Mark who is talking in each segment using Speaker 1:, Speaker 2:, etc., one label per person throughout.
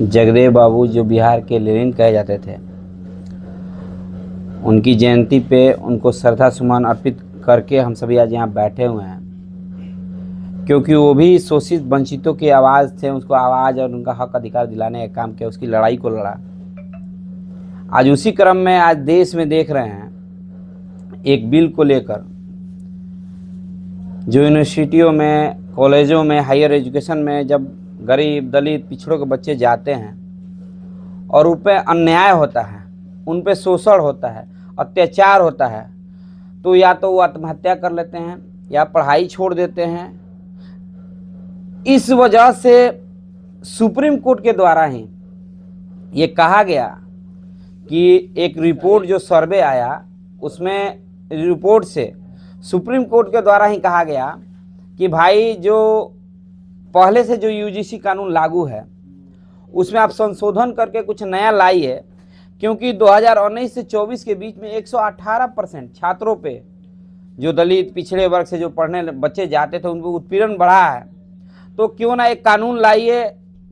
Speaker 1: जगदेव बाबू जो बिहार के लेनिन कहे जाते थे, उनकी जयंती पे उनको श्रद्धा सुमन अर्पित करके हम सभी आज यहाँ बैठे हुए हैं, क्योंकि वो भी शोषित वंचितों की आवाज़ थे। उसको आवाज़ और उनका हक अधिकार दिलाने का काम किया, उसकी लड़ाई को लड़ा। आज उसी क्रम में आज देश में देख रहे हैं एक बिल को लेकर, जो यूनिवर्सिटियों में, कॉलेजों में, हायर एजुकेशन में जब गरीब, दलित, पिछड़ों के बच्चे जाते हैं और उन पर अन्याय होता है, उन पर शोषण होता है, अत्याचार होता है, तो या तो वो आत्महत्या कर लेते हैं या पढ़ाई छोड़ देते हैं। इस वजह से सुप्रीम कोर्ट के द्वारा ही ये कहा गया कि एक रिपोर्ट जो सर्वे आया, उसमें रिपोर्ट से सुप्रीम कोर्ट के द्वारा ही कहा गया कि भाई जो पहले से जो यूजीसी कानून लागू है उसमें आप संशोधन करके कुछ नया लाइए, क्योंकि 2019 से 24 के बीच में 118% छात्रों पे, जो दलित पिछड़े वर्ग से जो पढ़ने बच्चे जाते थे, उन पर उत्पीड़न बढ़ा है। तो क्यों ना एक कानून लाइए,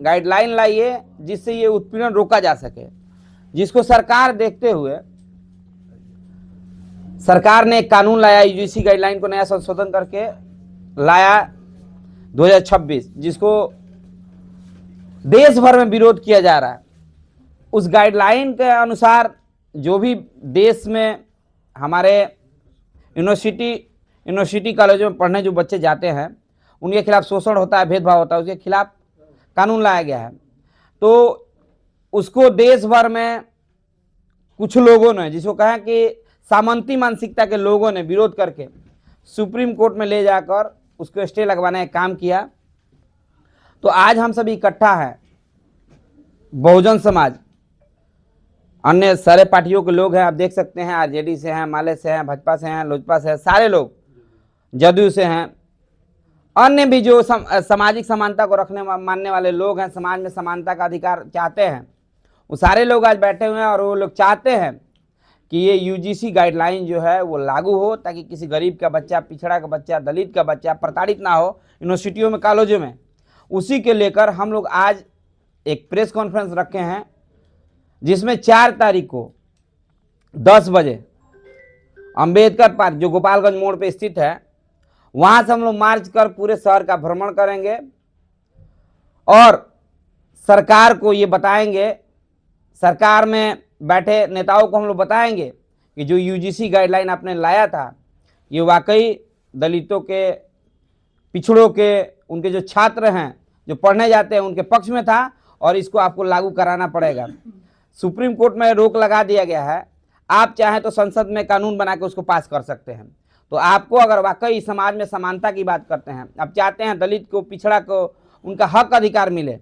Speaker 1: गाइडलाइन लाइए, जिससे ये उत्पीड़न रोका जा सके, जिसको सरकार देखते हुए सरकार ने एक कानून लाया, यूजीसी गाइडलाइन को नया संशोधन करके लाया 2026, जिसको देश भर में विरोध किया जा रहा है। उस गाइडलाइन के अनुसार जो भी देश में हमारे यूनिवर्सिटी कॉलेजों में पढ़ने जो बच्चे जाते हैं, उनके खिलाफ शोषण होता है, भेदभाव होता है, उसके खिलाफ कानून लाया गया है। तो उसको देश भर में कुछ लोगों ने, जिसको कहें कि सामंती मानसिकता के लोगों ने, विरोध करके सुप्रीम कोर्ट में ले जाकर उसको स्टे लगवाने का काम किया। तो आज हम सभी इकट्ठा हैं, बहुजन समाज, अन्य सारे पार्टियों के लोग हैं, आप देख सकते हैं, आरजेडी से हैं, माले से हैं, भाजपा से हैं, लोजपा से हैं, सारे लोग, जदयू से हैं, अन्य भी जो सामाजिक समानता को रखने मानने वाले लोग हैं, समाज में समानता का अधिकार चाहते हैं, वो सारे लोग आज बैठे हुए हैं। और वो लोग चाहते हैं कि ये यूजीसी गाइडलाइन जो है वो लागू हो, ताकि किसी गरीब का बच्चा, पिछड़ा का बच्चा, दलित का बच्चा प्रताड़ित ना हो यूनिवर्सिटियों में, कॉलेजों में। उसी के लेकर हम लोग आज एक प्रेस कॉन्फ्रेंस रखे हैं, जिसमें 4 तारीख को 10 बजे अंबेडकर पार्क, जो गोपालगंज मोड़ पे स्थित है, वहां से हम लोग मार्च कर पूरे शहर का भ्रमण करेंगे और सरकार को ये बताएंगे, सरकार में बैठे नेताओं को हम लोग बताएंगे कि जो यूजीसी गाइडलाइन आपने लाया था, ये वाकई दलितों के, पिछड़ों के, उनके जो छात्र हैं, जो पढ़ने जाते हैं, उनके पक्ष में था, और इसको आपको लागू कराना पड़ेगा। सुप्रीम कोर्ट में रोक लगा दिया गया है, आप चाहें तो संसद में कानून बना के उसको पास कर सकते हैं। तो आपको अगर वाकई समाज में समानता की बात करते हैं, आप चाहते हैं दलित को, पिछड़ा को उनका हक अधिकार मिले,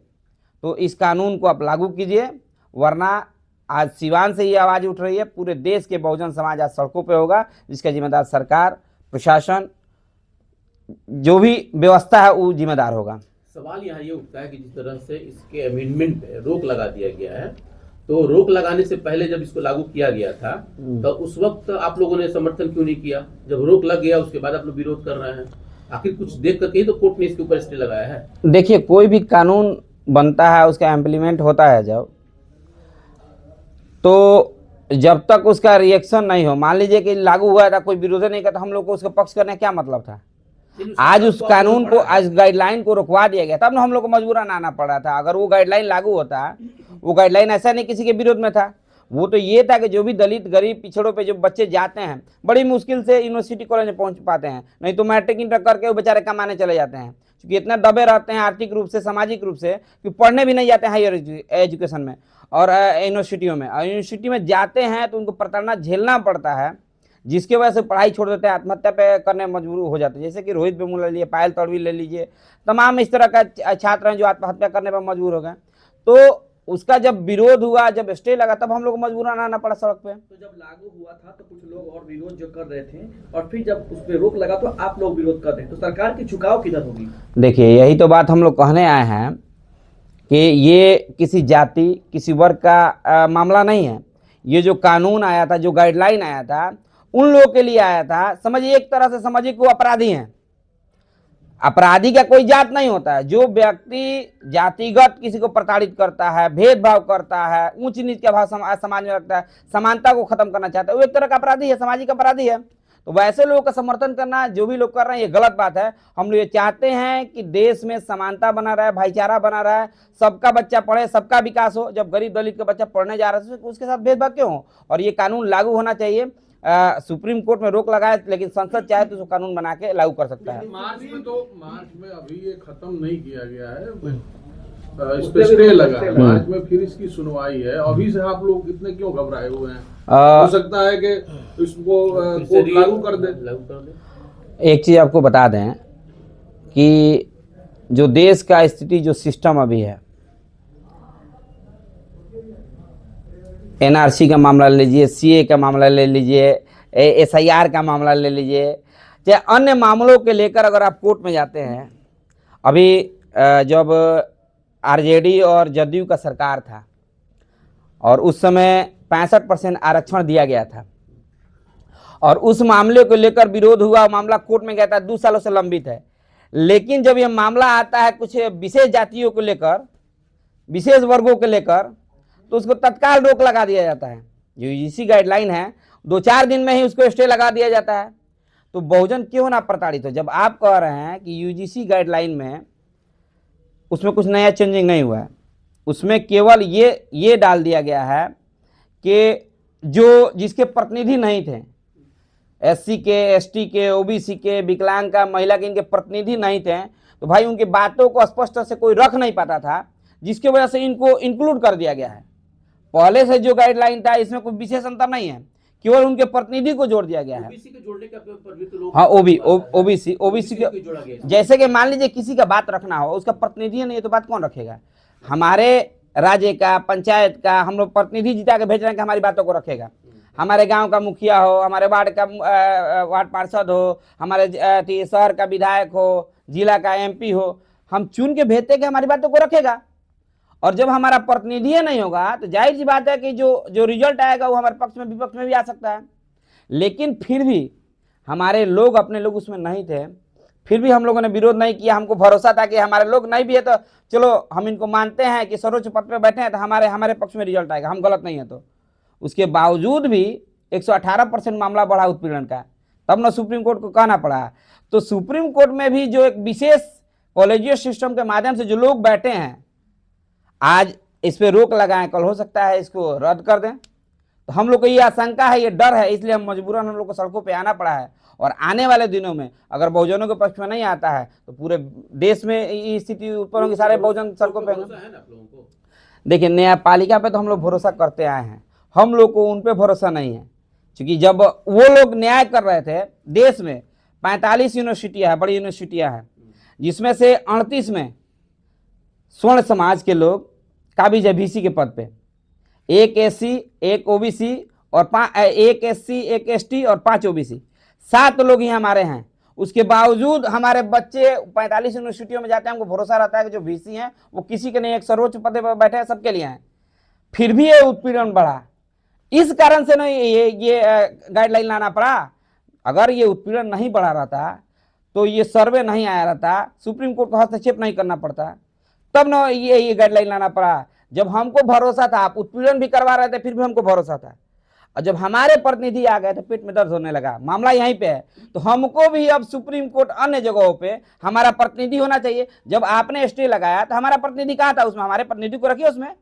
Speaker 1: तो इस कानून को आप लागू कीजिए, वरना आज सिवान से ये आवाज़ उठ रही है, पूरे देश के बहुजन समाज आज सड़कों पे होगा, जिसका जिम्मेदार सरकार, प्रशासन, जो भी व्यवस्था है वो जिम्मेदार होगा।
Speaker 2: सवाल यहाँ ये उठता है कि जिस तरह से इसके अमेंडमेंट पे रोक लगा दिया गया है, तो रोक लगाने से पहले जब इसको लागू किया गया था, तो उस वक्त आप लोगों ने समर्थन क्यों नहीं किया? जब रोक लग गया उसके बाद आप लोग विरोध कर रहे हैं, आखिर कुछ देख करके ही तो कोर्ट ने इसके ऊपर स्टे लगाया है।
Speaker 1: देखिए, कोई भी कानून बनता है, उसका इम्प्लीमेंट होता है जब, तो जब तक उसका रिएक्शन नहीं हो, मान लीजिए कि लागू हुआ था, कोई विरोध नहीं करता, हम लोग को उसका पक्ष करने का क्या मतलब था? आज उस कानून को, आज गाइडलाइन को रुकवा दिया गया, तब ना हम लोग को मजबूरन आना पड़ा था। अगर वो गाइडलाइन लागू होता, वो गाइडलाइन ऐसा नहीं किसी के विरोध में था, वो तो ये था कि जो भी दलित, गरीब, पिछड़ों पे जो बच्चे जाते हैं, बड़ी मुश्किल से यूनिवर्सिटी कॉलेज में पहुंच पाते हैं, नहीं तो मैट्रिक इंटर करके वो बेचारे कमाने चले जाते हैं, क्योंकि इतना दबे रहते हैं आर्थिक रूप से, सामाजिक रूप से, कि पढ़ने भी नहीं जाते हैं हायर एजुकेशन में और यूनिवर्सिटियों में। और यूनिवर्सिटी में जाते हैं तो उनको प्रताड़ना झेलना पड़ता है, जिसकी वजह से पढ़ाई छोड़ देते हैं, आत्महत्या पे करने मजबूर हो जाते हैं। जैसे कि रोहित वेमुला ले लीजिए, पायल तड़वी ले लीजिए, तमाम इस तरह का छात्र हैं जो आत्महत्या करने पर मजबूर हो गए। तो उसका जब विरोध हुआ, जब स्टे लगा, तब हम लोग को मजबूरन आना पड़ा सड़क पे।
Speaker 3: तो जब लागू हुआ था तो कुछ लोग और विरोध जो कर रहे थे, और फिर जब उस पर रोक लगा तो आप लोग विरोध कर रहे हैं, तो सरकार की झुकाव किधर होगी?
Speaker 1: देखिए, यही तो बात हम लोग कहने आए हैं कि ये किसी जाति, किसी वर्ग का मामला नहीं है। ये जो कानून आया था, जो गाइडलाइन आया था, उन लोगों के लिए आया था। समझिए, एक तरह से समझिए कि वो अपराधी हैं। अपराधी का कोई जात नहीं होता है। जो व्यक्ति जातिगत किसी को प्रताड़ित करता है, भेदभाव करता है, ऊंच नीच का भाव समाज में रखता है, समानता को खत्म करना चाहता है, वो एक तरह का अपराधी है, सामाजिक अपराधी है। तो वैसे लोगों का समर्थन करना, जो भी लोग कर रहे हैं, ये गलत बात है। हम लोग ये चाहते हैं कि देश में समानता बना रहे, भाईचारा बना रहे, सबका बच्चा पढ़े, सबका विकास हो। जब गरीब दलित का बच्चा पढ़ने जा रहा है तो उसके साथ भेदभाव क्यों हो? और ये कानून लागू होना चाहिए। सुप्रीम कोर्ट में रोक लगाए, लेकिन संसद चाहे तो उसको कानून बना के लागू कर सकता है।
Speaker 4: मार्च में अभी ये खत्म नहीं किया गया है, इस पे स्टे लगा है। मार्च में फिर इसकी सुनवाई है। अभी से आप लोग इतने क्यों घबराए हुए हैं? हो सकता है कि इसको कोर्ट लागू कर दे।
Speaker 1: एक चीज आपको बता दें कि जो देश का स्थिति, जो सिस्टम अभी है, एनआरसी का मामला ले लीजिए, सीए का मामला ले लीजिए, एसआईआर का मामला ले लीजिए, चाहे अन्य मामलों के लेकर अगर आप कोर्ट में जाते हैं। अभी जब आरजेडी और जदयू का सरकार था और उस समय 65% आरक्षण दिया गया था और उस मामले को लेकर विरोध हुआ, मामला कोर्ट में गया था, 2 सालों से लंबित है। लेकिन जब यह मामला आता है कुछ विशेष जातियों को लेकर, विशेष वर्गों को लेकर, तो उसको तत्काल रोक लगा दिया जाता है। जो यूजीसी गाइडलाइन है, 2-4 दिन में ही उसको स्टे लगा दिया जाता है। तो बहुजन क्यों ना प्रताड़ित हो? जब आप कह रहे हैं कि यूजीसी गाइडलाइन में उसमें कुछ नया चेंजिंग नहीं हुआ है, उसमें केवल ये डाल दिया गया है कि जो जिसके प्रतिनिधि नहीं थे, एससी के, एसटी के, ओबीसी के, विकलांग का, महिला के, इनके प्रतिनिधि नहीं थे, तो भाई उनकी बातों को स्पष्ट से कोई रख नहीं पाता था, जिसकी वजह से इनको इंक्लूड कर दिया गया है। पहले से जो गाइडलाइन था इसमें कोई विशेष अंतर नहीं है, केवल उनके प्रतिनिधि को जोड़ दिया गया है।
Speaker 2: ओबीसी के जोड़ने का पर भी तो लोग,
Speaker 1: हाँ, ओबीसी के
Speaker 2: जोड़ा गया।
Speaker 1: जैसे कि मान लीजिए किसी का बात रखना हो, उसका प्रतिनिधि नहीं है तो बात कौन रखेगा? हमारे राज्य का, पंचायत का हम लोग प्रतिनिधि जिता के भेज रहे हैं कि हमारी बातों को रखेगा। हमारे गांव का मुखिया हो, हमारे वार्ड का वार्ड पार्षद हो, हमारे शहर का विधायक हो, जिला का एमपी हो, हम चुन के भेजते कि हमारी बातों को रखेगा। और जब हमारा प्रतिनिधि नहीं होगा तो जाहिर सी बात है कि जो रिजल्ट आएगा वो हमारे पक्ष में विपक्ष में भी आ सकता है। लेकिन फिर भी हमारे लोग, अपने लोग उसमें नहीं थे, फिर भी हम लोगों ने विरोध नहीं किया। हमको भरोसा था कि हमारे लोग नहीं भी है तो चलो हम इनको मानते हैं कि सर्वोच्च पद पे बैठे हैं तो हमारे पक्ष में रिजल्ट आएगा, हम गलत नहीं है। तो उसके बावजूद भी 118% मामला बढ़ा उत्पीड़न का, तब ना सुप्रीम कोर्ट को कहना पड़ा। तो सुप्रीम कोर्ट में भी जो एक विशेष कॉलेजियस सिस्टम के माध्यम से जो लोग बैठे हैं, आज इस पे रोक लगाएं, कल हो सकता है इसको रद्द कर दें। तो हम लोग को ये आशंका है, ये डर है, इसलिए हम मजबूरन हम लोग को सड़कों पे आना पड़ा है। और आने वाले दिनों में अगर बहुजनों के पक्ष में नहीं आता है तो पूरे देश में ये स्थिति उत्पन्न होगी, सारे बहुजन सड़कों पे
Speaker 2: भरोसा है ना आप लोगों को?
Speaker 1: देखिए, न्यायपालिका पे तो हम लोग भरोसा करते आए हैं, हम लोग को उन पे भरोसा नहीं है। क्योंकि जब वो लोग न्याय कर रहे थे, देश में 45 यूनिवर्सिटियाँ हैं, बड़ी यूनिवर्सिटियाँ हैं, जिसमें से 38 में स्वर्ण समाज के लोग काबिज है बीसी के पद पे, 1 एससी, 1 ओबीसी और 1 एससी, 1 एसटी और 5 ओबीसी, 7 लोग ही हमारे हैं। उसके बावजूद हमारे बच्चे 45 यूनिवर्सिटियों में जाते हैं, हमको भरोसा रहता है कि जो बीसी हैं वो किसी के नहीं, एक सर्वोच्च पद पर बैठे हैं, सबके लिए हैं। फिर भी ये उत्पीड़न बढ़ा, इस कारण से नहीं ये गाइडलाइन लाना पड़ा। अगर ये उत्पीड़न नहीं बढ़ा रहता तो ये सर्वे नहीं आया रहता, सुप्रीम कोर्ट को हस्तक्षेप नहीं करना पड़ता, तब ना ये गाइडलाइन लाना पड़ा। जब हमको भरोसा था, आप उत्पीड़न भी करवा रहे थे फिर भी हमको भरोसा था, और जब हमारे प्रतिनिधि आ गए तो पेट में दर्द होने लगा। मामला यहीं पे है, तो हमको भी अब सुप्रीम कोर्ट अन्य जगहों पे हमारा प्रतिनिधि होना चाहिए। जब आपने स्टे लगाया तो हमारा प्रतिनिधि कहाँ था? उसमें हमारे प्रतिनिधि को रखिए, उसमें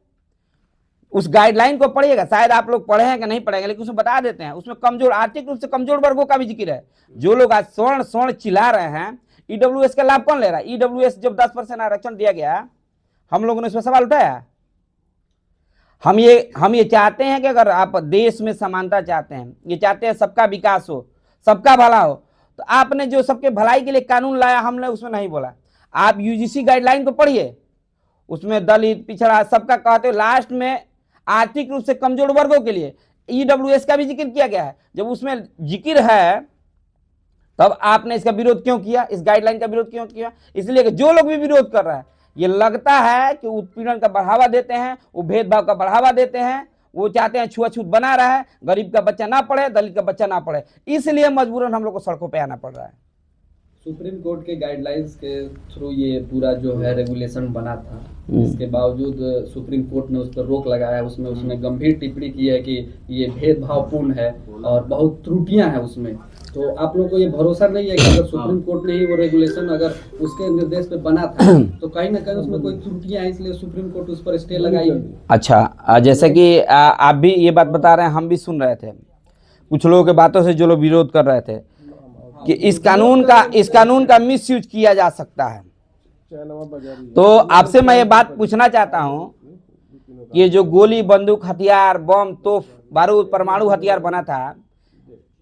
Speaker 1: उस गाइडलाइन को पढ़िएगा। शायद आप लोग पढ़े हैं कि नहीं पढ़ेंगे, लेकिन उसमें बता देते हैं, उसमें कमजोर, आर्थिक रूप से कमजोर वर्गों का भी जिक्र है। जो लोग आज स्वर्ण स्वर्ण चिल्ला रहे हैं, ईडब्ल्यूएस का लाभ कौन ले रहा है? ईडब्ल्यूएस जब 10% आरक्षण दिया गया, हम लोगों ने इसमें सवाल उठाया। हम ये चाहते हैं कि अगर आप देश में समानता चाहते हैं, ये चाहते हैं सबका विकास हो, सबका भला हो, तो आपने जो सबके भलाई के लिए कानून लाया, हमने उसमें नहीं बोला। आप यूजीसी गाइडलाइन को पढ़िए, उसमें दलित, पिछड़ा, सबका कहते हो, लास्ट में आर्थिक रूप से कमजोर वर्गों के लिए ईडब्ल्यूएस का भी जिक्र किया गया है। जब उसमें जिक्र है तब आपने इसका विरोध क्यों किया, इस गाइडलाइन का विरोध क्यों किया? इसलिए कि जो लोग भी विरोध कर रहा है, ये लगता है कि उत्पीड़न का बढ़ावा देते हैं, वो भेदभाव का बढ़ावा देते हैं, वो चाहते हैं छुआछूत बना रहा है, गरीब का बच्चा ना पढ़े, दलित का बच्चा ना पढ़े, इसलिए मजबूरन हम लोग को सड़कों पे आना पड़ रहा है।
Speaker 3: सुप्रीम कोर्ट के गाइडलाइंस के थ्रू ये पूरा जो है रेगुलेशन बना था, इसके बावजूद सुप्रीम कोर्ट ने उस पर रोक लगाया है। उसमें उसने गंभीर टिप्पणी की है कि ये भेदभावपूर्ण है और बहुत त्रुटियां हैं उसमें। तो आप लोगों को ये भरोसा नहीं है कि अगर सुप्रीम कोर्ट ने ही वो रेगुलेशन अगर उसके निर्देश पे बना था तो कहीं ना कहीं उसमें कोई त्रुटियां हैं, इसलिए सुप्रीम कोर्ट उस पर स्टे लगाई है?
Speaker 1: अच्छा, जैसे कि आप भी ये बात बता रहे हैं, हम भी सुन रहे थे कुछ लोगों के बातों से, जो लोग विरोध कर रहे थे कि इस कानून का मिसयूज किया जा सकता है। तो आपसे मैं ये बात पूछना चाहता हूं कि ये जो गोली, बंदूक, हथियार, बम, तोप, बारूद, परमाणु हथियार बना था,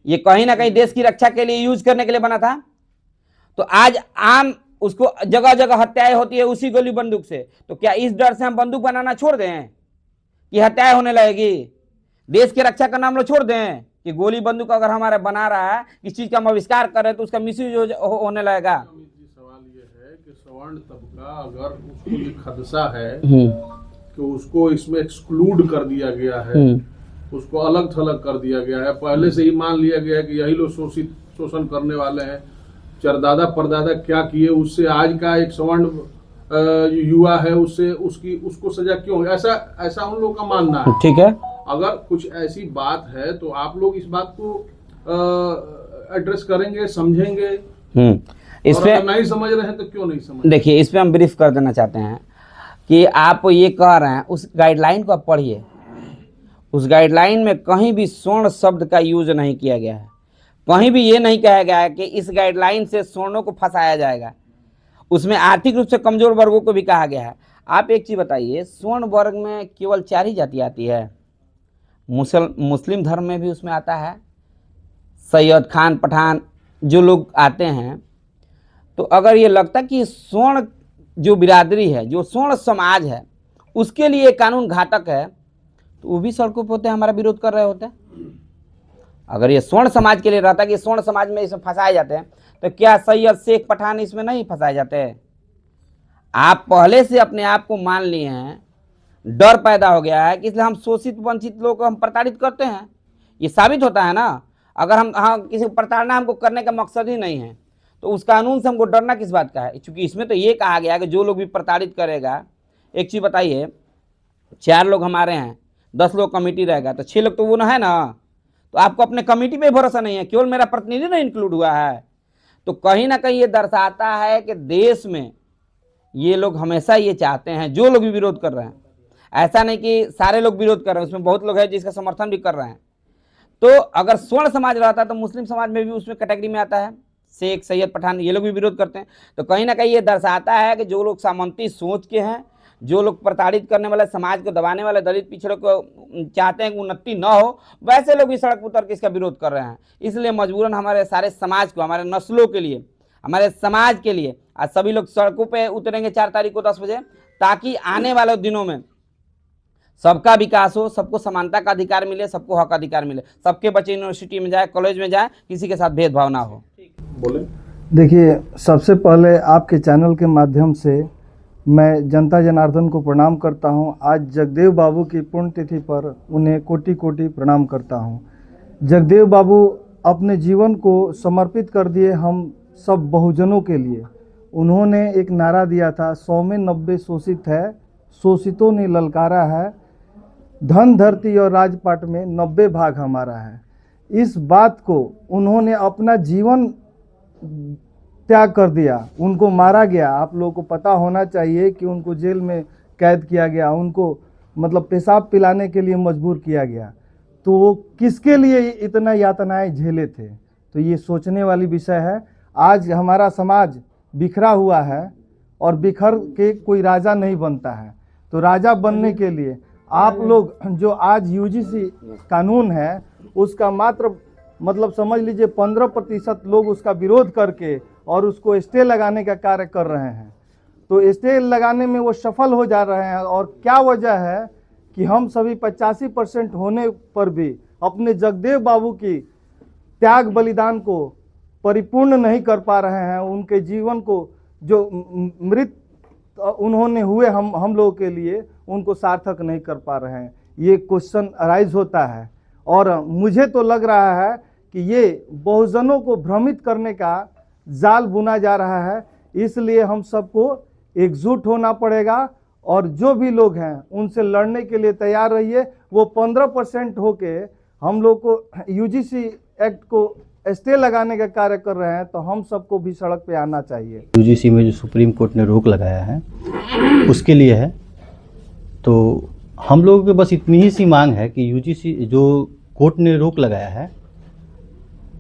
Speaker 1: ये कहीं ना कहीं देश की रक्षा के लिए यूज करने के लिए बना था। तो आज आम उसको जगह जगह हत्याएं होती है उसी गोली बंदूक से। तो क्या इस डर से हम बंदूक बनाना छोड़ दें कि हत्याएं होने लगेगी? देश की रक्षा का नाम लो छोड़ दें कि गोली बंदूक अगर हमारा बना रहा है, किस चीज का हम आविष्कार कर रहे हैं तो उसका मिसयूज होने लगेगा।
Speaker 4: सवाल ये है कि सवर्ण तबका अगर उसको ये खदशा है कि उसको इसमें एक्सक्लूड कर दिया गया है, उसको अलग थलग कर दिया गया है, पहले से ही मान लिया गया है कि यही लोग शोषण करने वाले हैं, चरदादा परदादा क्या किए, उससे आज का एक सवर्ण युवा है उससे उसको सजा क्यों? ऐसा उन लोगों का मानना है।
Speaker 1: ठीक है,
Speaker 4: अगर कुछ ऐसी बात है तो आप लोग इस बात को एड्रेस करेंगे, समझेंगे।
Speaker 1: इस पे
Speaker 4: नहीं समझ रहे हैं तो क्यों नहीं समझ?
Speaker 1: देखिए, इस पे हम ब्रीफ कर देना चाहते हैं कि आप ये कह रहे हैं, उस गाइडलाइन को आप पढ़िए। उस गाइडलाइन में कहीं भी स्वर्ण शब्द का यूज नहीं किया गया है। कहीं भी ये नहीं कहा गया है कि इस गाइडलाइन से स्वर्णों को फंसाया जाएगा। उसमें आर्थिक रूप से कमजोर वर्गों को भी कहा गया है। आप एक चीज बताइए, स्वर्ण वर्ग में केवल 4 ही जाति आती है। मुस्लिम धर्म में भी उसमें आता है, सैयद, खान, पठान जो लोग आते हैं। तो अगर ये लगता कि स्वर्ण जो बिरादरी है, जो स्वर्ण समाज है, उसके लिए कानून घातक है, तो वो भी सड़कों पर होते हैं, हमारा विरोध कर रहे होते हैं। अगर ये स्वर्ण समाज के लिए रहता कि स्वर्ण समाज में इसमें फंसाए जाते हैं, तो क्या सैयद, शेख, पठान इसमें नहीं फंसाए जाते? आप पहले से अपने आप को मान लिए हैं, डर पैदा हो गया है कि इसलिए हम शोषित वंचित लोगों को हम प्रताड़ित करते हैं। ये साबित होता है ना। अगर हम किसी को प्रताड़ना हमको करने का मकसद ही नहीं है, तो उस कानून से हमको डरना किस बात का है? क्योंकि इसमें तो ये कहा गया है कि जो लोग भी प्रताड़ित करेगा। एक चीज़ बताइए, 4 लोग हमारे हैं, 10 लोग कमेटी रहेगा, तो 6 लोग तो वो ना है ना। तो आपको अपने कमेटी पे भरोसा नहीं है, केवल मेरा प्रतिनिधि ना इंक्लूड हुआ है। तो कहीं ना कहीं ये दर्शाता है कि देश में ये लोग हमेशा ये चाहते हैं, जो लोग भी विरोध कर रहे हैं, ऐसा नहीं कि सारे लोग विरोध कर रहे हैं, उसमें बहुत लोग हैं जिसका समर्थन भी कर रहे हैं। तो अगर स्वर्ण समाज रहता तो मुस्लिम समाज में भी उसमें कैटेगरी में आता है, शेख, सैयद, पठान, ये लोग भी विरोध करते हैं। तो कहीं ना कहीं ये दर्शाता है कि जो लोग सामंती सोच के हैं, जो लोग प्रताड़ित करने वाले, समाज को दबाने वाले, दलित पिछड़ों को चाहते हैं कि उन्नति न हो, वैसे लोग इस सड़क पर उतर के इसका विरोध कर रहे हैं। इसलिए मजबूरन हमारे सारे समाज को, हमारे नस्लों के लिए, हमारे समाज के लिए आज सभी लोग सड़कों पे उतरेंगे 4 तारीख को 10 बजे, ताकि आने वाले दिनों में सबका विकास हो, सबको समानता का अधिकार मिले, सबको हक अधिकार मिले, सबके बच्चे यूनिवर्सिटी में जाए, कॉलेज में जाए, किसी के साथ भेदभाव ना हो।
Speaker 4: बोले।
Speaker 5: देखिए, सबसे पहले आपके चैनल के माध्यम से मैं जनता जनार्दन को प्रणाम करता हूं। आज जगदेव बाबू की पुण्यतिथि पर उन्हें कोटि कोटि प्रणाम करता हूं। जगदेव बाबू अपने जीवन को समर्पित कर दिए हम सब बहुजनों के लिए। उन्होंने एक नारा दिया था, 100 में 90 शोषित है, शोषितों ने ललकारा है, धन, धरती और राजपाट में 90 भाग हमारा है। इस बात को उन्होंने अपना जीवन त्याग कर दिया, उनको मारा गया। आप लोगों को पता होना चाहिए कि उनको जेल में कैद किया गया, उनको मतलब पेशाब पिलाने के लिए मजबूर किया गया। तो वो किसके लिए इतना यातनाएं झेले थे? तो ये सोचने वाली विषय है। आज हमारा समाज बिखरा हुआ है और बिखर के कोई राजा नहीं बनता है। तो राजा बनने के लिए आप लोग जो आज यूजीसी कानून है उसका मात्र मतलब समझ लीजिए 15% लोग उसका विरोध करके और उसको स्टे लगाने का कार्य कर रहे हैं। तो स्टे लगाने में वो सफल हो जा रहे हैं। और क्या वजह है कि हम सभी 85% होने पर भी अपने जगदेव बाबू की त्याग बलिदान को परिपूर्ण नहीं कर पा रहे हैं। उनके जीवन को जो मृत उन्होंने हुए हम लोगों के लिए, उनको सार्थक नहीं कर पा रहे हैं। ये क्वेश्चन अराइज होता है और मुझे तो लग रहा है कि ये बहुजनों को भ्रमित करने का जाल बुना जा रहा है। इसलिए हम सबको एकजुट होना पड़ेगा और जो भी लोग हैं उनसे लड़ने के लिए तैयार रहिए। वो 15% होके हम लोग को यूजीसी एक्ट को स्टे लगाने का कार्य कर रहे हैं, तो हम सबको भी सड़क पे आना चाहिए।
Speaker 6: यूजीसी में जो सुप्रीम कोर्ट ने रोक लगाया है उसके लिए है, तो हम लोगों की बस इतनी ही सी मांग है कि यूजीसी जो कोर्ट ने रोक लगाया है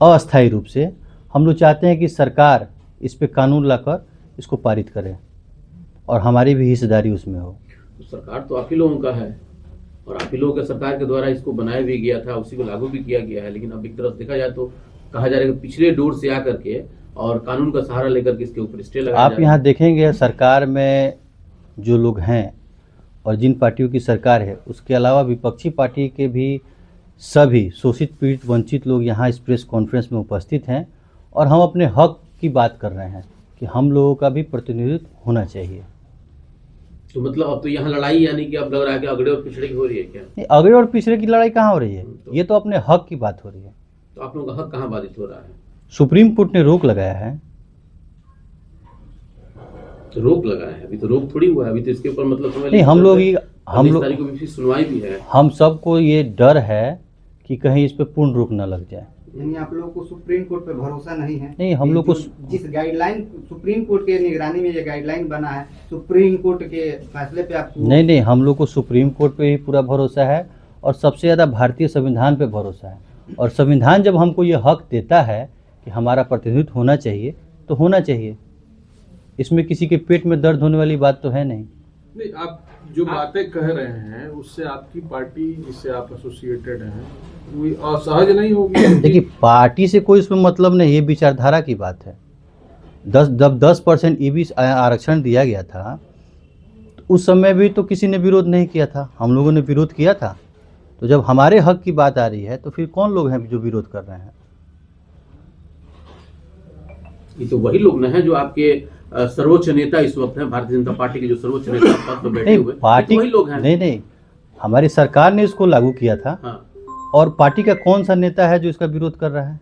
Speaker 6: अस्थायी रूप से, हम लोग चाहते हैं कि सरकार इस पे कानून लाकर इसको पारित करे और हमारी भी हिस्सेदारी उसमें हो।
Speaker 2: तो सरकार तो आप ही लोगों का है और आप ही लोगों के सरकार के द्वारा इसको बनाया भी गया था, उसी को लागू भी किया गया है। लेकिन अब एक तरफ देखा जाए तो कहा जा रहा है कि पिछले डोर से आकर के और कानून का सहारा लेकर के इसके ऊपर स्टे लगाया।
Speaker 6: आप यहाँ देखेंगे सरकार में जो लोग हैं और जिन पार्टियों की सरकार है, उसके अलावा विपक्षी पार्टी के भी सभी शोषित पीड़ित वंचित लोग यहाँ इस प्रेस कॉन्फ्रेंस में उपस्थित हैं और हम अपने हक की बात कर रहे हैं कि हम लोगों का भी प्रतिनिधित्व होना चाहिए।
Speaker 2: तो मतलब अब तो यहाँ लड़ाई यानी कि अब लग रहा है कि अगड़े और पिछड़े की हो रही है क्या?
Speaker 6: नहीं, अगड़े और पिछड़े की लड़ाई कहाँ हो रही है, ये तो अपने हक की बात हो रही है।
Speaker 2: तो आप लोगों का हक कहाँ बाधित हो रहा है?
Speaker 6: सुप्रीम कोर्ट ने रोक लगाया है।
Speaker 2: तो रोक लगाया है, अभी तो रोक थोड़ी हुआ है, अभी तो इसके ऊपर मतलब समझ
Speaker 6: नहीं, हम लोग
Speaker 2: तारीख को भी सुनवाई भी है।
Speaker 6: हम सबको ये डर है कि कहीं इस पे पूर्ण रोक न लग जाए।
Speaker 7: यानी आप लोगों को सुप्रीम कोर्ट पे भरोसा नहीं है?
Speaker 6: नहीं, हम लोग को
Speaker 7: जिस गाइडलाइन सुप्रीम कोर्ट के निगरानी में ये गाइडलाइन बना है, सुप्रीम कोर्ट के फैसले पे आपको
Speaker 6: नहीं, हम लोग को सुप्रीम कोर्ट पे ही पूरा भरोसा है और सबसे ज़्यादा भारतीय संविधान पे भरोसा है। और संविधान जब हमको ये हक देता है कि हमारा प्रतिनिधित्व होना चाहिए तो होना चाहिए। इसमें किसी के पेट में दर्द होने वाली बात तो है नहीं।
Speaker 4: नहीं, आप जो बातें कह रहे हैं उससे आपकी पार्टी जिससे आप एसोसिएटेड हैं वो असहज नहीं होगी?
Speaker 6: देखिए, पार्टी से कोई इसमें मतलब नहीं, ये विचारधारा की बात है। 10% ईबी आरक्षण दिया गया था तो उस समय भी तो किसी ने विरोध नहीं किया था, हम लोगों ने विरोध किया था। तो जब हमारे हक की बात आ रही है तो फिर कौन लोग हैं जो विरोध कर रहे हैं?
Speaker 2: ये तो वही लोग न हैं जो आपके सर्वोच्च नेता इस वक्त हैं, भारतीय जनता पार्टी के जो सर्वोच्च नेता पद पर बैठे हुए
Speaker 6: पार्टी
Speaker 2: वही लोग हैं।
Speaker 6: नहीं, हमारी सरकार ने इसको लागू किया था।
Speaker 2: हाँ,
Speaker 6: और पार्टी का कौन सा नेता है जो इसका विरोध कर रहा है?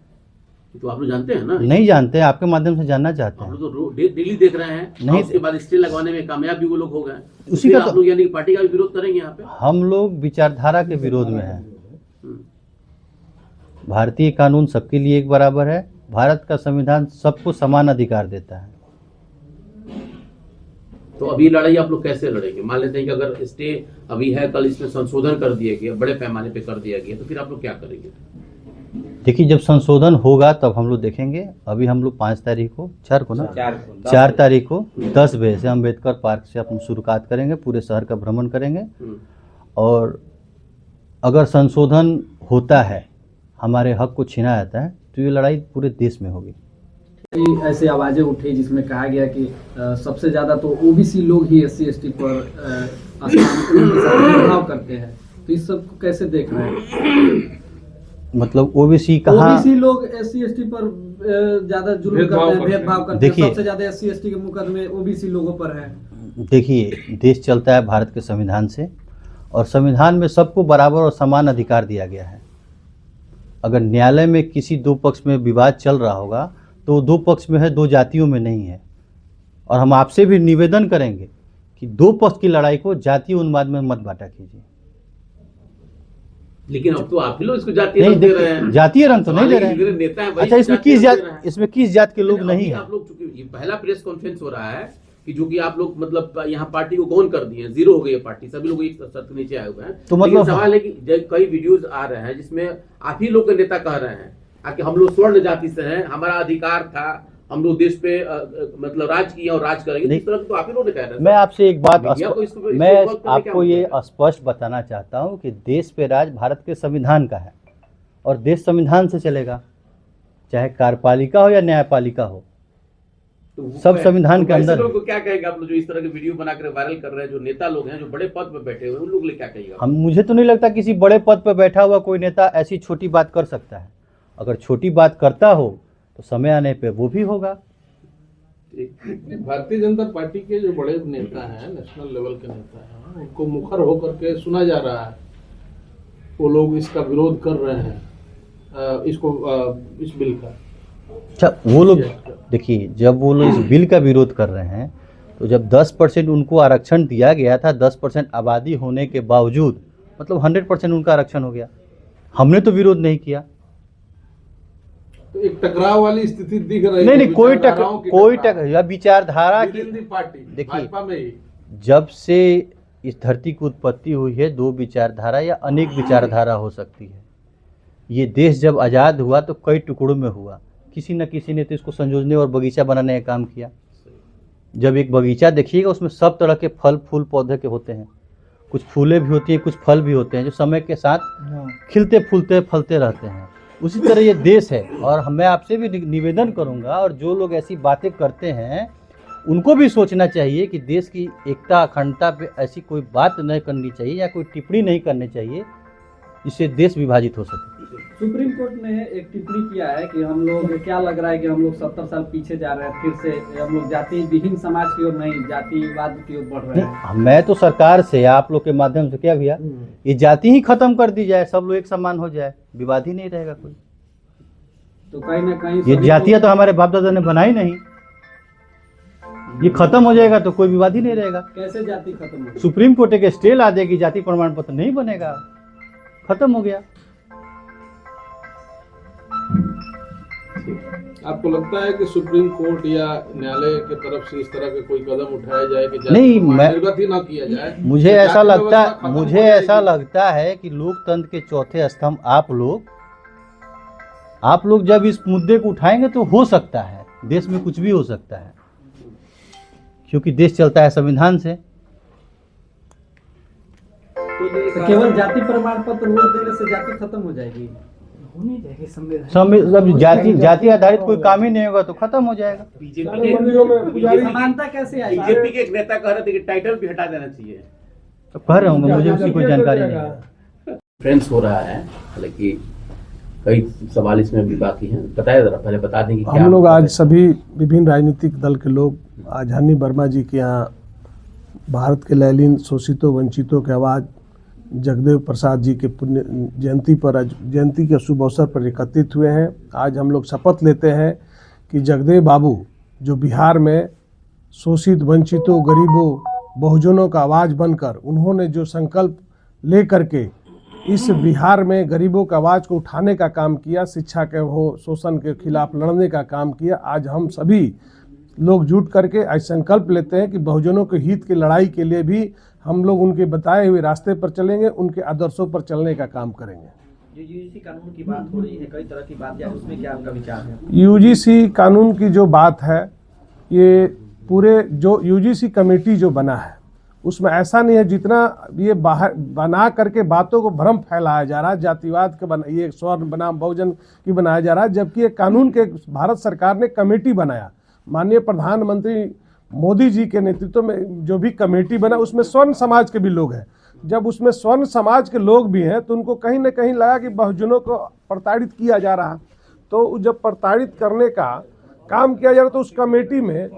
Speaker 2: तो आप लोग जानते हैं ना?
Speaker 6: नहीं जानते, आपके माध्यम से जानना चाहते
Speaker 2: आप
Speaker 6: हैं।
Speaker 2: लोग तो डेली देख रहे हैं।
Speaker 6: नहीं,
Speaker 2: उसके बाद स्टे लगवाने में कामयाब भी वो लोग हो गए।
Speaker 6: उसी
Speaker 2: फिर
Speaker 6: का
Speaker 2: आप लोग यानी कि पार्टी का भी विरोध करेंगे यहाँ पे?
Speaker 6: हम लोग विचारधारा के विरोध में हैं। भारतीय कानून सबके लिए एक बराबर है। भारत का संविधान सबको समान अधिकार देता है।
Speaker 2: तो अभी लड़ाई आप लोग कैसे लड़ेंगे? मान लेते हैं कि अगर स्टे अभी है, कल इसमें संशोधन कर दिया गया, बड़े पैमाने पे कर दिया गया, तो फिर आप लोग क्या करेंगे?
Speaker 6: देखिए, जब संशोधन होगा तब हम लोग देखेंगे। अभी हम लोग 5 तारीख को 4 तारीख को 10 बजे से अम्बेडकर पार्क से अपनी शुरुआत करेंगे, पूरे शहर का भ्रमण करेंगे। और अगर संशोधन होता है, हमारे हक को छीना जाता है, तो ये लड़ाई पूरे देश में होगी।
Speaker 3: ऐसे आवाजें उठी जिसमें कहा गया कि सबसे ज्यादा तो ओबीसी लोग ही SC/ST पर भेदभाव करते हैं, तो इस सब को कैसे देख रहे हैं?
Speaker 6: मतलब ओबीसी कहाँ?
Speaker 3: ओबीसी लोग SC/ST पर ज्यादा जुल्म करते हैं, भेदभाव करते हैं। सबसे ज्यादा SC/ST के मुकदमे ओबीसी लोगों पर है।
Speaker 6: देखिए, देश चलता है भारत के संविधान से और संविधान में सबको बराबर और समान अधिकार दिया गया है। अगर न्यायालय में किसी 2 पक्ष में विवाद चल रहा होगा तो 2 पक्ष में है, 2 जातियों में नहीं है। और हम आपसे भी निवेदन करेंगे कि 2 पक्ष की लड़ाई को जातीय उन्माद में मत बांटा कीजिए।
Speaker 2: लेकिन अब तो आप ही लोग इसको जातीय रंग दे रहे हैं।
Speaker 6: जातीय रंग तो नहीं दे रहे हैं।
Speaker 2: नेता है,
Speaker 6: अच्छा, इसमें किस जात के लोग नहीं है?
Speaker 2: आप लोग चूंकि ये पहला प्रेस कॉन्फ्रेंस हो रहा है कि जो कि आप लोग मतलब यहाँ पार्टी को कौन कर दिए, 0 हो गई है पार्टी, सभी लोग एक शर्त के नीचे आए हुए हैं।
Speaker 6: तो
Speaker 2: लेकिन
Speaker 6: मतलब
Speaker 2: सवाल है कि कई वीडियोस आ रहे हैं जिसमें आप ही लोग के नेता कह रहे हैं कि हम लोग स्वर्ण जाति से हैं, हमारा अधिकार था, हम लोग देश पे मतलब राज किया और राज करेंगे। इस तरह तो आप ही लोग ने कह रहे हैं।
Speaker 6: मैं आपसे एक बात मैं आपको ये
Speaker 2: मतलब
Speaker 6: स्पष्ट बताना चाहता हूँ कि देश पे राज भारत के संविधान का है और देश संविधान से चलेगा, चाहे कार्यपालिका हो या न्यायपालिका हो, सब संविधान के अंदर।
Speaker 2: लोगों को क्या कहेगा आप लोग जो इस तरह के वीडियो बनाकर वायरल कर रहे हैं, जो नेता लोग हैं, जो बड़े पद पर बैठे हुए, उन लोगों के लिए क्या कहेगा?
Speaker 6: मुझे तो नहीं लगता किसी बड़े पद पर बैठा हुआ कोई नेता ऐसी छोटी बात कर सकता है। अगर छोटी बात करता हो तो समय आने पे वो भी होगा।
Speaker 4: भारतीय जनता पार्टी के जो बड़े नेता हैं, नेशनल लेवल के नेता हैं, उनको मुखर होकर के सुना जा रहा है, वो लोग इसका विरोध कर रहे हैं, इसको इस बिल का।
Speaker 6: अच्छा, वो लोग देखिए, जब वो लोग इस बिल का विरोध कर रहे हैं तो जब 10% उनको आरक्षण दिया गया था, 10% आबादी होने के बावजूद, मतलब 100% उनका आरक्षण हो गया। हमने तो विरोध नहीं किया।
Speaker 4: तो एक टकराव वाली स्थिति दिख रही
Speaker 6: नहीं
Speaker 4: है,
Speaker 6: नहीं, कोई
Speaker 4: विचारधाराओं की
Speaker 6: कोई
Speaker 4: टकराव।
Speaker 6: या विचारधारा की।
Speaker 4: Within the party,
Speaker 6: देखिए,
Speaker 4: भाजपा में ही
Speaker 6: जब से इस धरती की उत्पत्ति हुई है, दो विचारधारा या अनेक विचारधारा हो सकती है। ये देश जब आज़ाद हुआ तो कई टुकड़ों में हुआ, किसी न किसी ने तो इसको संजोने और बगीचा बनाने का काम किया। जब एक बगीचा देखिएगा, उसमें सब तरह के फल फूल पौधे के होते हैं, कुछ फूलें भी होती हैं, कुछ फल भी होते हैं, जो समय के साथ खिलते फूलते फलते रहते हैं। उसी तरह ये देश है। और मैं आपसे भी निवेदन करूंगा, और जो लोग ऐसी बातें करते हैं उनको भी सोचना चाहिए कि देश की एकता अखंडता पे ऐसी कोई बात नहीं करनी चाहिए या कोई टिप्पणी नहीं करनी चाहिए जिससे देश विभाजित हो सके।
Speaker 3: सुप्रीम कोर्ट ने एक टिप्पणी किया है कि हम लोग, क्या लग रहा है कि हम लोग 70 साल पीछे जा रहे हैं, फिर से हम लोग जाति विहीन समाज की ओर नहीं, जातिवाद की ओर बढ़ रहे हैं।
Speaker 6: मैं तो सरकार से, आप लोग के माध्यम से क्या भैया, ये जाति ही खत्म कर दी जाए, सब लोग एक समान हो जाए, विवाद ही नहीं रहेगा कोई।
Speaker 3: तो कहीं ना कहीं
Speaker 6: ये जातियां तो हमारे बाप दादा ने बनाई नहीं, ये खत्म हो जाएगा तो कोई विवाद ही नहीं रहेगा।
Speaker 3: कैसे जाति खत्म हो?
Speaker 6: सुप्रीम कोर्ट एक स्टे ला देगी, जाति प्रमाण पत्र नहीं बनेगा, खत्म हो गया।
Speaker 4: आपको लगता है कि सुप्रीम कोर्ट या न्यायालय की तरफ से इस तरह के कोई कदम उठाया जाए कि जाति
Speaker 6: नहीं,
Speaker 4: प्रमाण
Speaker 6: मैं-
Speaker 4: निर्गत ही ना किया जाए?
Speaker 6: मुझे
Speaker 4: जाति
Speaker 6: ऐसा लगता
Speaker 4: व्यवस्था खत्म हो
Speaker 6: मुझे
Speaker 4: जाएगी।
Speaker 6: ऐसा लगता है कि लोकतंत्र के चौथे स्तंभ आप लोग जब इस मुद्दे को उठाएंगे तो हो सकता है देश में कुछ भी हो सकता है, क्योंकि देश चलता है संविधान से।
Speaker 3: तो केवल जाति प्रमाण पत्र वोट देने से जाति खत्म हो जाएगी?
Speaker 6: जब जाति आधारित कोई काम ही नहीं होगा तो खत्म हो जाएगा।
Speaker 3: समानता कैसे आएगी?
Speaker 2: बीजेपी के एक नेता कह रहे थे कि टाइटल भी हटा देना चाहिए।
Speaker 6: तो कह रहे होंगे, मुझे उसकी कोई जानकारी नहीं है।
Speaker 2: फ्रेंड्स हो रहा है, हालांकि कई सवाल इसमें भी बाकी हैं। बताया जरा, पहले बता दें कि क्या
Speaker 8: हम लोग आज सभी विभिन्न राजनीतिक दल के लोग आज हनी वर्मा जी के यहाँ भारत के लैलीन शोषितों वंचितों के आवाज़ जगदेव प्रसाद जी के पुण्य जयंती पर, आज जयंती के शुभ अवसर पर एकत्रित हुए हैं। आज हम लोग शपथ लेते हैं कि जगदेव बाबू जो बिहार में शोषित वंचितों गरीबों बहुजनों का आवाज़ बनकर उन्होंने जो संकल्प ले करके इस बिहार में गरीबों की आवाज़ को उठाने का काम किया, शिक्षा के हो शोषण के खिलाफ लड़ने का काम किया, आज हम सभी लोग जुट करके आज संकल्प लेते हैं कि बहुजनों के हित की लड़ाई के लिए भी हम लोग उनके बताए हुए रास्ते पर चलेंगे, उनके आदर्शों पर चलने का काम करेंगे।
Speaker 3: जो यूजीसी कानून की बात हो रही है, कई तरह की बात है, उसमें क्या आपका विचार है?
Speaker 8: यूजीसी कानून की जो बात है, ये पूरे जो यूजीसी कमेटी जो बना है उसमें ऐसा नहीं है, जितना ये बाहर बना करके बातों को भ्रम फैलाया जा रहा है, जातिवाद के बना, ये स्वर्ण बनाम बहुजन की बनाया जा रहा है, जबकि ये कानून के भारत सरकार ने कमेटी बनाया, माननीय प्रधानमंत्री मोदी जी के नेतृत्व में जो भी कमेटी बना उसमें स्वर्ण समाज के भी लोग हैं। जब उसमें स्वर्ण समाज के लोग भी हैं तो उनको कहीं ना कहीं लगा कि बहुजनों को प्रताड़ित किया जा रहा, तो जब प्रताड़ित करने का काम किया जा रहा तो उस कमेटी में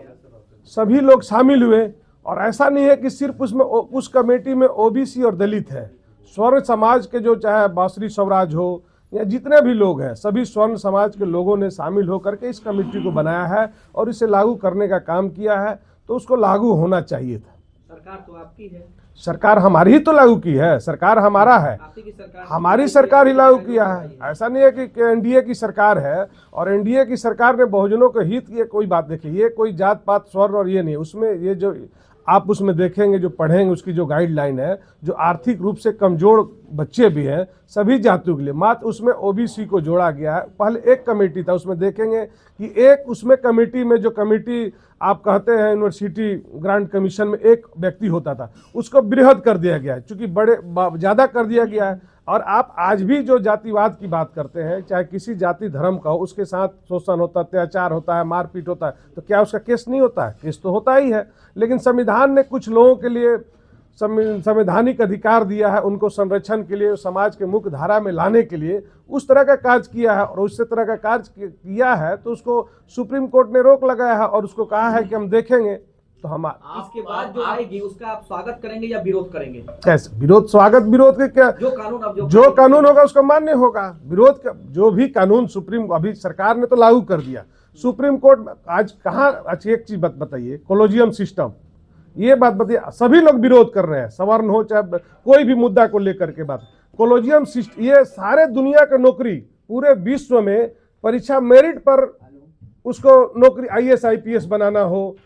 Speaker 8: सभी लोग शामिल हुए। और ऐसा नहीं है कि सिर्फ उसमें उस कमेटी में ओबीसी और दलित है, स्वर्ण समाज के जो चाहे बासरी स्वराज हो या जितने भी लोग हैं, सभी स्वर्ण समाज के लोगों ने शामिल होकर के इस कमेटी को बनाया है और इसे लागू करने का काम किया है, तो उसको लागू होना चाहिए था।
Speaker 3: सरकार तो आपकी है,
Speaker 8: सरकार हमारी ही तो लागू की है, सरकार हमारा है,
Speaker 3: आपकी सरकार,
Speaker 8: हमारी सरकार ही लागू किया है। ऐसा नहीं है कि एनडीए की सरकार है और एनडीए की सरकार ने बहुजनों के हित की कोई बात देखी, ये कोई जात पात स्वर्ण और ये नहीं, उसमें ये जो आप उसमें देखेंगे जो पढ़ेंगे उसकी जो गाइडलाइन है, जो आर्थिक रूप से कमजोर बच्चे भी हैं सभी जातियों के लिए मात्र उसमें ओबीसी को जोड़ा गया है। पहले एक कमेटी था, उसमें देखेंगे कि एक उसमें कमेटी में जो कमेटी आप कहते हैं यूनिवर्सिटी ग्रांट कमीशन में एक व्यक्ति होता था, उसको बृहद कर दिया गया है, चूँकि ज़्यादा कर दिया गया है। और आप आज भी जो जातिवाद की बात करते हैं, चाहे किसी जाति धर्म का हो, उसके साथ शोषण होता है, अत्याचार होता है, मारपीट होता है, तो क्या उसका केस नहीं होता है? केस तो होता ही है। लेकिन संविधान ने कुछ लोगों के लिए संवैधानिक अधिकार दिया है, उनको संरक्षण के लिए, समाज के मुख्य धारा में लाने के लिए उस तरह का कार्य किया है, और उस तरह का कार्य किया है तो उसको सुप्रीम कोर्ट ने रोक लगाया है और उसको कहा है कि हम देखेंगे तो हम
Speaker 3: इसके बाद जो आएगी उसका आप स्वागत करेंगे या विरोध करेंगे?
Speaker 8: कैसे विरोध, स्वागत विरोध के क्या,
Speaker 3: जो कानून अब
Speaker 8: जो कानून होगा उसका मान्य होगा। विरोध का जो भी कानून सुप्रीम, अभी सरकार ने तो लागू कर दिया, सुप्रीम कोर्ट आज कहाँ, अच्छी एक चीज बताइए, कोलोजियम सिस्टम, ये बात बताइए, सभी लोग विरोध कर रहे हैं, सवर्ण हो चाहे कोई भी मुद्दा को लेकर के बात, कोलोजियम सिस्टम, ये सारे दुनिया का नौकरी, पूरे विश्व में परीक्षा मेरिट पर उसको नौकरी IAS IPS बनाना हो,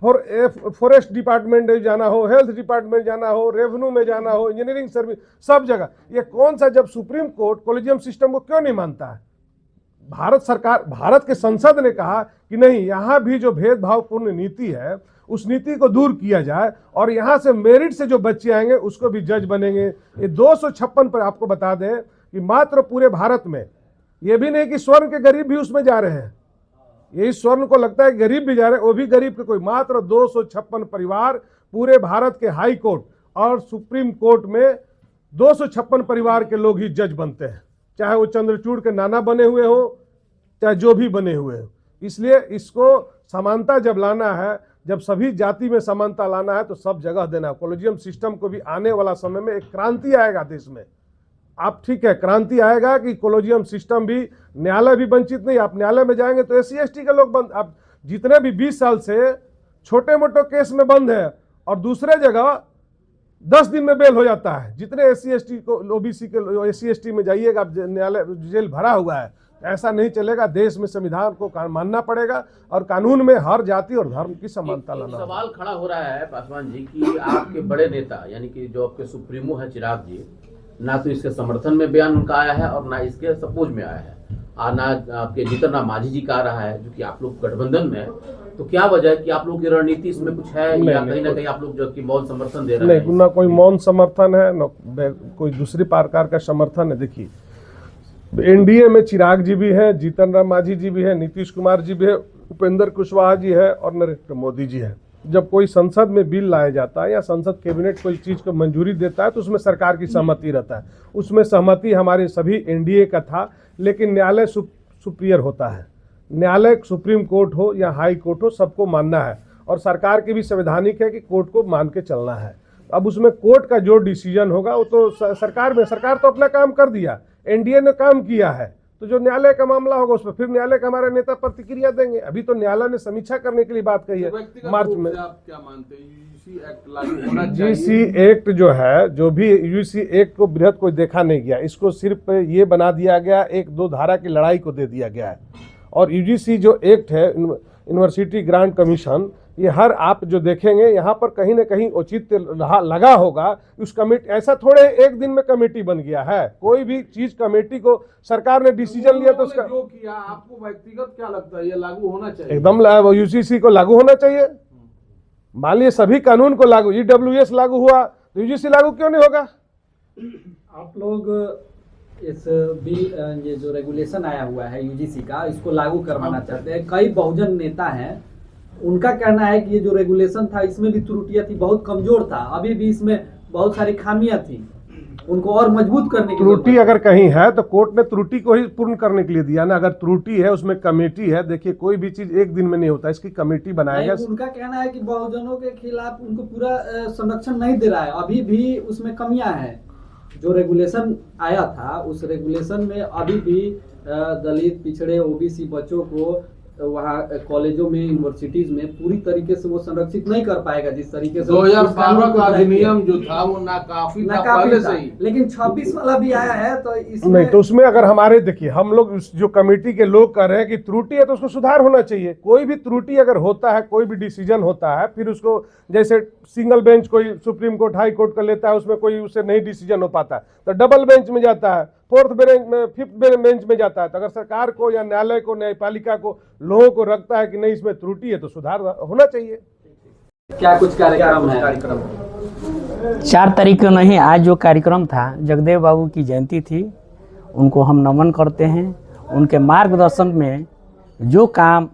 Speaker 8: फॉरेस्ट डिपार्टमेंट में जाना हो, हेल्थ डिपार्टमेंट जाना हो, रेवेन्यू में जाना हो, इंजीनियरिंग सर्विस, सब जगह ये कौन सा, जब सुप्रीम कोर्ट कोलेजियम सिस्टम को क्यों नहीं मानता है? भारत सरकार, भारत के संसद ने कहा कि नहीं, यहाँ भी जो भेदभावपूर्ण नीति है उस नीति को दूर किया जाए और यहाँ से मेरिट से जो बच्चे आएंगे उसको भी जज बनेंगे। ये 256 पर आपको बता दें कि मात्र पूरे भारत में, ये भी नहीं कि स्वर्ण के गरीब भी उसमें जा रहे हैं, यही स्वर्ण को लगता है गरीब भी जा रहे हैं, वो भी गरीब के कोई, मात्र 256 परिवार पूरे भारत के हाई कोर्ट और सुप्रीम कोर्ट में 256 परिवार के लोग ही जज बनते हैं, चाहे वो चंद्रचूड़ के नाना बने हुए हो चाहे जो भी बने हुए हो। इसलिए इसको समानता जब लाना है, जब सभी जाति में समानता लाना है तो सब जगह देना है। कोलेजियम सिस्टम को भी आने वाला समय में एक क्रांति आएगा देश में। आप ठीक है, क्रांति आएगा कि कोलेजियम सिस्टम भी, न्यायालय भी वंचित नहीं, आप न्यायालय में जाएंगे तो SC ST के लोग बंद, आप जितने भी 20 साल से छोटे मोटे केस में बंद है और दूसरे जगह 10 दिन में बेल हो जाता है, जितने SC ST को, OBC के SC ST में जाइएगा आप, न्यायालय जेल भरा हुआ है। ऐसा नहीं चलेगा, देश में संविधान को मानना पड़ेगा और कानून में हर जाति और धर्म की समानता लाना।
Speaker 2: सवाल खड़ा हो रहा है पासवान जी कि आपके बड़े नेता यानी कि जो आपके सुप्रीमो है चिराग जी, ना तो इसके समर्थन में बयान उनका आया है और ना इसके सपोज में आया है, और ना आपके जीतन राम मांझी जी का आ रहा है, जो कि आप लोग गठबंधन में है। तो क्या वजह है कि आप लोग की रणनीति इसमें कुछ है या कहीं ना कहीं आप लोग जो कि मौन समर्थन दे रहे हैं?
Speaker 8: नहीं, ना कोई मौन समर्थन है, ना कोई दूसरी प्रकार का समर्थन है। देखिए, NDA में चिराग जी भी है, जीतन राम मांझी जी भी है, नीतीश कुमार जी भी है, उपेंद्र कुशवाहा जी है और नरेंद्र मोदी जी है। जब कोई संसद में बिल लाया जाता है या संसद कैबिनेट कोई चीज़ को मंजूरी देता है तो उसमें सरकार की सहमति रहता है। उसमें सहमति हमारे सभी NDA का था, लेकिन न्यायालय सुप्रियर होता है। न्यायालय सुप्रीम कोर्ट हो या हाई कोर्ट हो, सबको मानना है और सरकार की भी संवैधानिक है कि कोर्ट को मान के चलना है। अब उसमें कोर्ट का जो डिसीजन होगा वो तो सरकार में, सरकार तो अपना काम कर दिया, NDA ने काम किया है, तो जो न्यायालय का मामला होगा उसमें फिर न्यायालय का हमारे नेता प्रतिक्रिया देंगे। अभी तो न्यायालय ने समीक्षा करने के लिए बात कही है मार्च में।
Speaker 4: आप क्या मानते हैं, UGC एक्ट लागू होना चाहिए?
Speaker 8: UGC एक्ट जो है, जो भी UGC एक्ट को बृहद कोई देखा नहीं गया, इसको सिर्फ ये बना दिया गया, 1-2 धारा की लड़ाई को दे दिया गया है। और UGC जो एक्ट है, यूनिवर्सिटी ग्रांट कमीशन, ये हर आप जो देखेंगे यहाँ पर कहीं ना कहीं औचित्य लगा होगा। उस कमेटी, ऐसा थोड़े एक दिन में कमेटी बन गया है, कोई भी चीज कमेटी को सरकार ने डिसीजन लिया तो उसका
Speaker 4: जो किया, आपको व्यक्तिगत क्या लगता है, ये लागू होना चाहिए?
Speaker 8: एकदम UGC को लागू होना चाहिए। मान लीजिए सभी कानून को लागू, EWS लागू हुआ तो UGC लागू क्यों नहीं होगा?
Speaker 3: आप लोग इस बिल, ये जो रेगुलेशन आया हुआ है UGC का, इसको लागू करवाना चाहते हैं। कई बहुजन नेता हैं, उनका कहना है कि ये जो रेगुलेशन था इसमें भी त्रुटियां थी, बहुत कमजोर था, अभी भी इसमें बहुत सारी खामियां थी, उनको और मजबूत करने की
Speaker 8: त्रुटि अगर कहीं है तो कोर्ट ने त्रुटि को ही पूर्ण करने के लिए दिया ना। अगर त्रुटि है उसमें कमेटी है, देखिए कोई भी चीज एक दिन में नहीं होता, इसकी कमेटी बनाएगा।
Speaker 3: उनका कहना है कि बहुजनों के खिलाफ उनको पूरा संरक्षण नहीं दे रहा है, अभी भी उसमें कमियां हैं। जो रेगुलेशन आया था उस रेगुलेशन में अभी भी दलित, पिछड़े, OBC बच्चों को वहाँ कॉलेजों में, यूनिवर्सिटीज में पूरी तरीके से वो संरक्षित नहीं कर पाएगा जिस तरीके से
Speaker 4: 2012 का अधिनियम जो था वो नाकाफी था पहले से ही।
Speaker 3: लेकिन 26 वाला भी आया है तो इसमें
Speaker 8: नहीं, तो उसमें अगर हमारे, देखिए हम लोग जो कमेटी के लोग कह रहे हैं कि त्रुटि है तो उसको सुधार होना चाहिए। कोई भी त्रुटि अगर होता है, कोई भी डिसीजन होता है, फिर उसको जैसे सिंगल बेंच कोई सुप्रीम कोर्ट, हाई कोर्ट का लेता है, उसमें कोई उससे नहीं डिसीजन हो पाता तो डबल बेंच में जाता है, 4th बेंच में, 5th बेंच में जाता है। तो अगर सरकार को या न्यायालय को, न्यायपालिका को, लोगों को रखता है कि नहीं इसमें त्रुटि है तो सुधार होना चाहिए।
Speaker 3: क्या कुछ कार्यक्रम है?
Speaker 9: 4 तारीख को नहीं, आज जो कार्यक्रम था, जगदेव बाबू की जयंती थी, उनको हम नमन करते हैं। उनके मार्गदर्शन में जो काम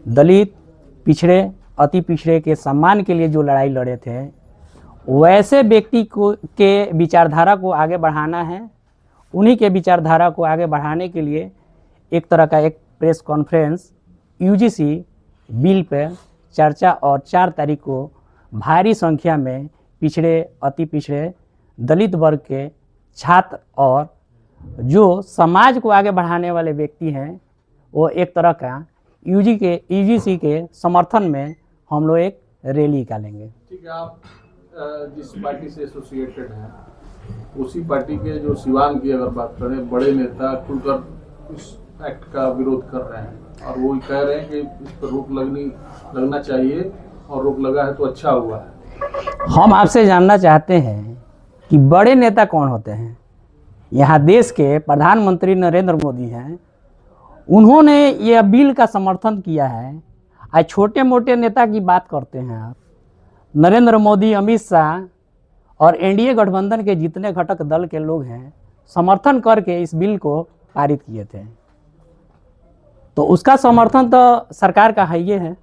Speaker 9: दलित, पिछड़े, अति पिछड़े के सम्मान के लिए जो लड़ाई लड़े थे, वैसे व्यक्ति को के विचारधारा को आगे बढ़ाना है। उन्हीं के विचारधारा को आगे बढ़ाने के लिए एक तरह का एक press conference UGC bill pay चर्चा और 4 तारीख को भारी संख्या में पिछड़े, अति पिछड़े, दलित वर्ग के छात्र और जो समाज को आगे बढ़ाने वाले व्यक्ति हैं, वो एक तरह का यूजीसी के समर्थन में हम लोग एक रैली निकालेंगे।
Speaker 4: ठीक है, आप जिस पार्टी से एसोसिएटेड हैं उसी पार्टी के जो सिवान की अगर बात करें, बड़े नेता खुलकर इस एक्ट का विरोध कर रहे हैं और वो कह रहे हैं कि इस पर रोक लगना चाहिए और रोक लगा है तो अच्छा हुआ है।
Speaker 9: हम आपसे जानना चाहते हैं कि बड़े नेता कौन होते हैं। यहाँ देश के प्रधानमंत्री नरेंद्र मोदी हैं, उन्होंने ये बिल का समर्थन किया है। आज छोटे मोटे नेता की बात करते हैं आप। नरेंद्र मोदी, अमित शाह और एनडीए गठबंधन के जितने घटक दल के लोग हैं, समर्थन करके इस बिल को पारित किए थे। तो उसका समर्थन तो सरकार का है ही है।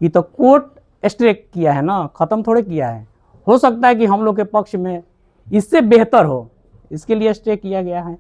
Speaker 9: ये तो कोर्ट स्टे किया है ना, ख़त्म थोड़े किया है। हो सकता है कि हम लोग के पक्ष में इससे बेहतर हो, इसके लिए स्टे किया गया है।